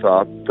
7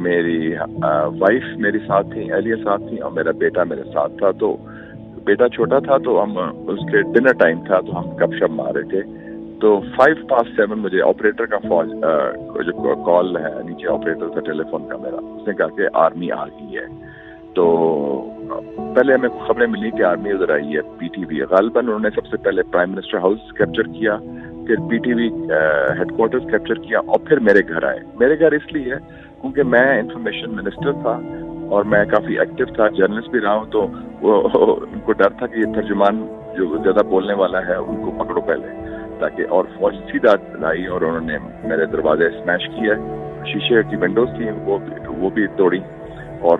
میری وائف میرے ساتھ تھی, اہلیہ ساتھ تھی, اور میرا بیٹا میرے ساتھ تھا. تو بیٹا چھوٹا تھا تو ہم اس کے ڈنر ٹائم تھا تو ہم گپ شپ مار رہے تھے. تو 7:05 مجھے آپریٹر کا جو کال ہے, نیچے آپریٹر تھا ٹیلی فون کا میرا, اس نے کہا کہ آرمی آ گئی ہے. تو پہلے ہمیں خبریں ملی کہ آرمی ادھر آئی ہے. پی ٹی وی غالباً انہوں نے سب سے پہلے پرائم منسٹر ہاؤس کیپچر کیا, پھر P T V headquarters capture کیا, اور پھر میرے گھر آئے. میرے گھر اس لیے کیونکہ میں انفارمیشن منسٹر تھا اور میں کافی ایکٹیو تھا, جرنلسٹ بھی رہا ہوں. تو ان کو ڈر تھا کہ یہ ترجمان جو زیادہ بولنے والا ہے ان کو پکڑو پہلے, تاکہ, اور فوج سیدھا لائی اور انہوں نے میرے دروازے اسمیش کیے, شیشے کی ونڈوز تھیں وہ بھی توڑی. اور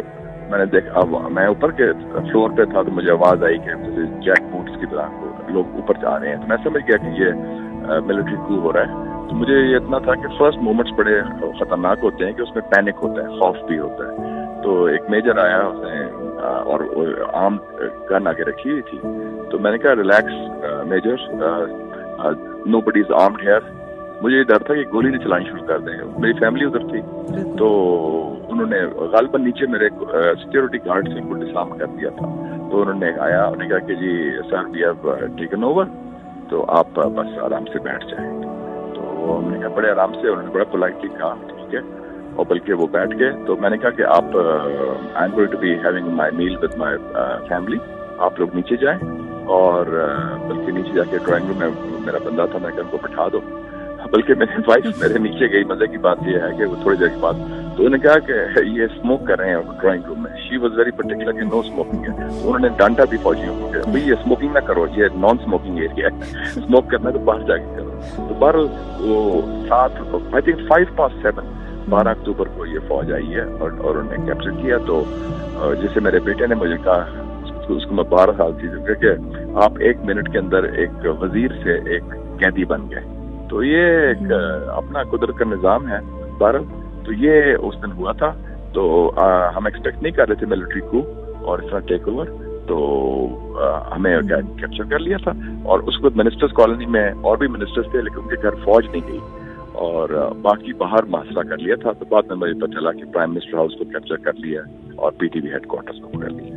میں نے دیکھا, میں اوپر کے فلور پہ تھا تو مجھے آواز آئی کہ جیک بوٹس کی طرح لوگ اوپر جا رہے ہیں. تو میں سمجھ گیا کہ یہ ملٹری کو ہو رہا ہے. تو مجھے یہ اتنا تھا کہ فرسٹ مومنٹس بڑے خطرناک ہوتے ہیں کہ اس میں پینک ہوتا ہے, خوف بھی ہوتا ہے. تو ایک میجر آیا, اس نے اور عام گن آگے رکھی ہوئی تھی. تو میں نے کہا ریلیکس میجر, نو بڈی از آرمڈ ہیئر. مجھے یہ ڈر تھا کہ گولی نہیں چلانی شروع کر دیں. میری فیملی ادھر تھی, تو انہوں نے غالباً نیچے میرے سیکورٹی گارڈ سے ان کو ڈسارم کر دیا تھا. تو انہوں نے آیا, انہوں نے کہا کہ جی سر وی ہیو ٹیکن اوور, تو آپ بس آرام سے بیٹھ جائیں. تو ہم نے کہا بڑے آرام سے, انہوں نے بڑا پولائٹلی کہا ٹھیک ہے, اور بلکہ وہ بیٹھ گئے. تو میں نے کہا کہ آپ I am going to be having my meal with my family, آپ لوگ نیچے جائیں. اور بلکہ نیچے جا کے ڈرائنگ روم میں میرا بندہ تھا, میں نے کہا ان کو بٹھا دو. بلکہ میری وائف میرے نیچے گئی. مزے کی بات یہ ہے کہ وہ تھوڑی دیر کے بعد تو انہوں نے کہا کہ یہ اسموک کر رہے ہیں ڈرائنگ روم میں. شی واز ویری پرٹیکولر کہ نو اسموکنگ ہے. تو انہوں نے ڈانٹا بھی فوجیوں کو کہ بھائی یہ اسموکنگ نہ کرو, یہ نان اسموکنگ ایریا ہے, اسموک کرنا تو باہر جا کے کرو. تو بہرحال وہ 5:07 12 اکتوبر کو یہ فوج آئی ہے اور انہوں نے کیپچر کیا. تو جیسے میرے بیٹے نے مجھے کہا, اس کو میں 12 سال تھی, کہ آپ 1 منٹ کے اندر ایک وزیر سے ایک قیدی بن گئے. تو یہ ایک اپنا قدرت کا نظام ہے. بہرحال تو یہ اس دن ہوا تھا. تو ہم ایکسپیکٹ نہیں کر رہے تھے ملٹری کو اور اس طرح ٹیک اوور. تو ہمیں کیپچر کر لیا تھا. اور اس وقت منسٹرز کالونی میں اور بھی منسٹرز تھے, لیکن ان کے گھر فوج نہیں گئی, اور باقی باہر محاصرہ کر لیا تھا. تو بعد میں مجھے پتہ چلا کہ پرائم منسٹر ہاؤس کو کیپچر کر لیا اور P T V headquarters کو پکڑ لیا.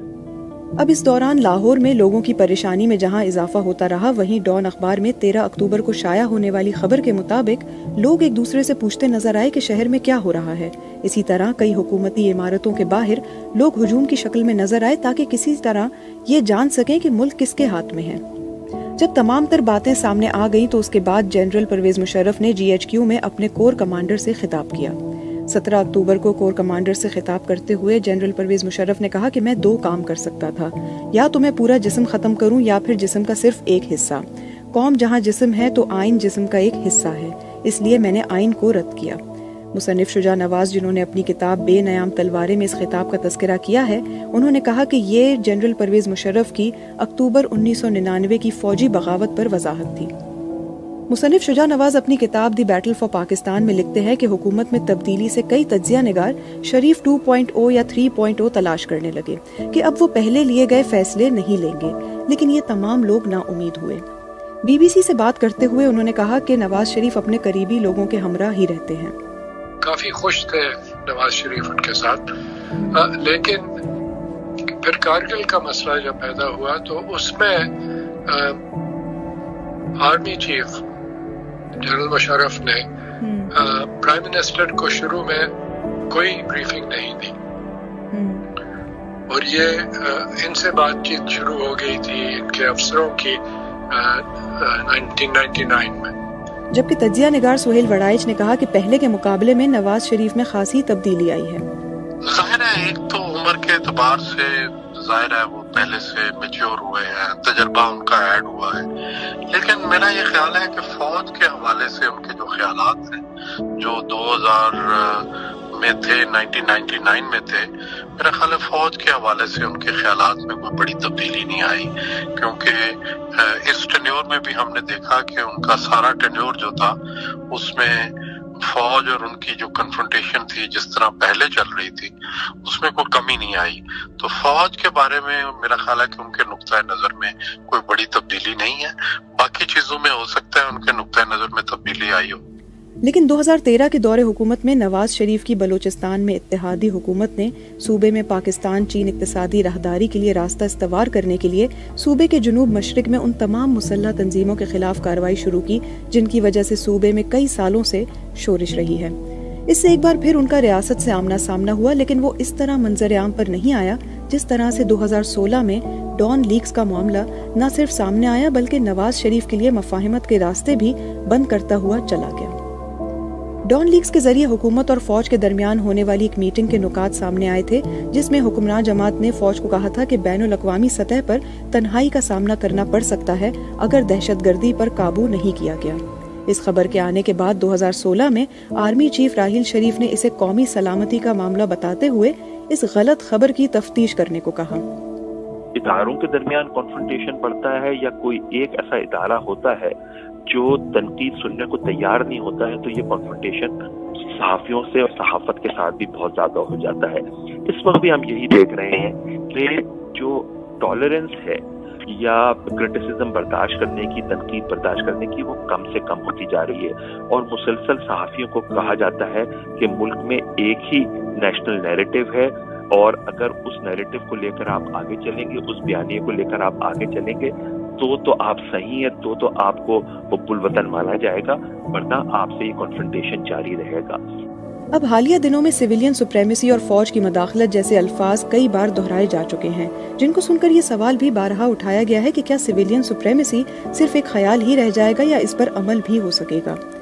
اب اس دوران لاہور میں لوگوں کی پریشانی میں جہاں اضافہ ہوتا رہا, وہیں ڈان اخبار میں 13 اکتوبر کو شائع ہونے والی خبر کے مطابق لوگ ایک دوسرے سے پوچھتے نظر آئے کہ شہر میں کیا ہو رہا ہے. اسی طرح کئی حکومتی عمارتوں کے باہر لوگ ہجوم کی شکل میں نظر آئے تاکہ کسی طرح یہ جان سکیں کہ ملک کس کے ہاتھ میں ہے. جب تمام تر باتیں سامنے آ گئیں تو اس کے بعد جنرل پرویز مشرف نے جی ایچ کیو میں اپنے کور کمانڈر سے خطاب کیا. 17 اکتوبر کو کور کمانڈر سے خطاب کرتے ہوئے جنرل پرویز مشرف نے کہا کہ میں 2 کام کر سکتا تھا, یا تو میں پورا جسم ختم کروں یا پھر جسم کا صرف ایک حصہ. قوم جہاں جسم ہے تو آئین جسم کا ایک حصہ ہے, اس لیے میں نے آئین کو رد کیا. مصنف شجاع نواز, جنہوں نے اپنی کتاب بے نیام تلواریں میں اس خطاب کا تذکرہ کیا ہے, انہوں نے کہا کہ یہ جنرل پرویز مشرف کی اکتوبر 1999 کی فوجی بغاوت پر وضاحت تھی. مصنف شجاع نواز اپنی کتاب دی بیٹل فار پاکستان میں لکھتے ہیں کہ حکومت میں تبدیلی سے کئی تجزیہ نگار شریف 2.0 یا 3.0 تلاش کرنے لگے کہ اب وہ پہلے لیے گئے فیصلے نہیں لیں گے, لیکن یہ تمام لوگ نا امید ہوئے. بی بی سی سے بات کرتے ہوئے انہوں نے کہا کہ نواز شریف اپنے قریبی لوگوں کے ہمراہ ہی رہتے ہیں. کافی خوش تھے نواز شریف ان کے ساتھ, لیکن پھر کارگل کا مسئلہ جب پیدا ہوا تو اس میں آرمی چیف جنرل مشرف نے پرائم منسٹر کو شروع میں کوئی بریفنگ نہیں دی, اور یہ ان سے بات چیت شروع ہو گئی تھی ان کے افسروں کی 1999 میں. جبکہ تجزیہ نگار سہیل وڑائچ نے کہا کہ پہلے کے مقابلے میں نواز شریف میں خاصی تبدیلی آئی ہے. ظاہر ہے ایک تو عمر کے اعتبار سے ظاہر ہے وہ پہلے سے میچور ہوئے ہیں, تجربہ ان کا ایڈ ہوا ہے, لیکن میرا یہ خیال ہے کہ فوج کے حوالے سے ان کے جو خیالات ہیں جو 2000 میں تھے, 1999 میں تھے, میرا خیال ہے فوج کے حوالے سے ان کے خیالات میں کوئی بڑی تبدیلی نہیں آئی, کیونکہ اس ٹینیور میں بھی ہم نے دیکھا کہ ان کا سارا ٹینیور جو تھا اس میں فوج اور ان کی جو کنفرنٹیشن تھی جس طرح پہلے چل رہی تھی اس میں کوئی کمی نہیں آئی. تو فوج کے بارے میں میرا خیال ہے کہ ان کے نقطۂ نظر میں کوئی بڑی تبدیلی نہیں ہے, باقی چیزوں میں ہو سکتا ہے ان کے نقطۂ نظر میں تبدیلی آئی ہو. لیکن 2013 کے دور حکومت میں نواز شریف کی بلوچستان میں اتحادی حکومت نے صوبے میں پاکستان چین اقتصادی راہداری کے لیے راستہ استوار کرنے کے لیے صوبے کے جنوب مشرق میں ان تمام مسلح تنظیموں کے خلاف کارروائی شروع کی جن کی وجہ سے صوبے میں کئی سالوں سے شورش رہی ہے۔ اس سے ایک بار پھر ان کا ریاست سے آمنا سامنا ہوا، لیکن وہ اس طرح منظر عام پر نہیں آیا جس طرح سے 2016 میں ڈان لیکس کا معاملہ نہ صرف سامنے آیا بلکہ نواز شریف کے لیے مفاہمت کے راستے بھی بند کرتا ہوا چلا گیا۔ ڈان لیکس کے ذریعے حکومت اور فوج کے درمیان ہونے والی ایک میٹنگ کے نکات سامنے آئے تھے جس میں حکمران جماعت نے فوج کو کہا تھا کہ بین الاقوامی سطح پر تنہائی کا سامنا کرنا پڑ سکتا ہے اگر دہشت گردی پر قابو نہیں کیا گیا۔ اس خبر کے آنے کے بعد 2016 میں آرمی چیف راحیل شریف نے اسے قومی سلامتی کا معاملہ بتاتے ہوئے اس غلط خبر کی تفتیش کرنے کو کہا۔ اداروں کے درمیان کنفرنٹیشن بڑھتا ہے یا کوئی ایک ایسا ادارہ ہوتا ہے جو تنقید سننے کو تیار نہیں ہوتا ہے تو یہ کنفرنٹیشن صحافیوں سے اور صحافت کے ساتھ بھی بہت زیادہ ہو جاتا ہے۔ اس وقت بھی ہم یہی دیکھ رہے ہیں کہ جو ٹالرنس ہے یا کرٹیسزم برداشت کرنے کی، تنقید برداشت کرنے کی، وہ کم سے کم ہوتی جا رہی ہے اور مسلسل صحافیوں کو کہا جاتا ہے کہ ملک میں ایک ہی نیشنل نیریٹو ہے اور اگر اس نیریٹو کو لے کر آپ آگے چلیں گے، اس بیانیے کو لے کر آپ آگے چلیں گے تو آپ صحیح ہیں، تو آپ کو حب الوطن مانا جائے گا، ورنہ آپ سے یہ کنفرنٹیشن جاری رہے گا۔ اب حالیہ دنوں میں سویلین سپریمیسی اور فوج کی مداخلت جیسے الفاظ کئی بار دہرائے جا چکے ہیں جن کو سن کر یہ سوال بھی بارہا اٹھایا گیا ہے کہ کیا سویلین سپریمیسی صرف ایک خیال ہی رہ جائے گا یا اس پر عمل بھی ہو سکے گا۔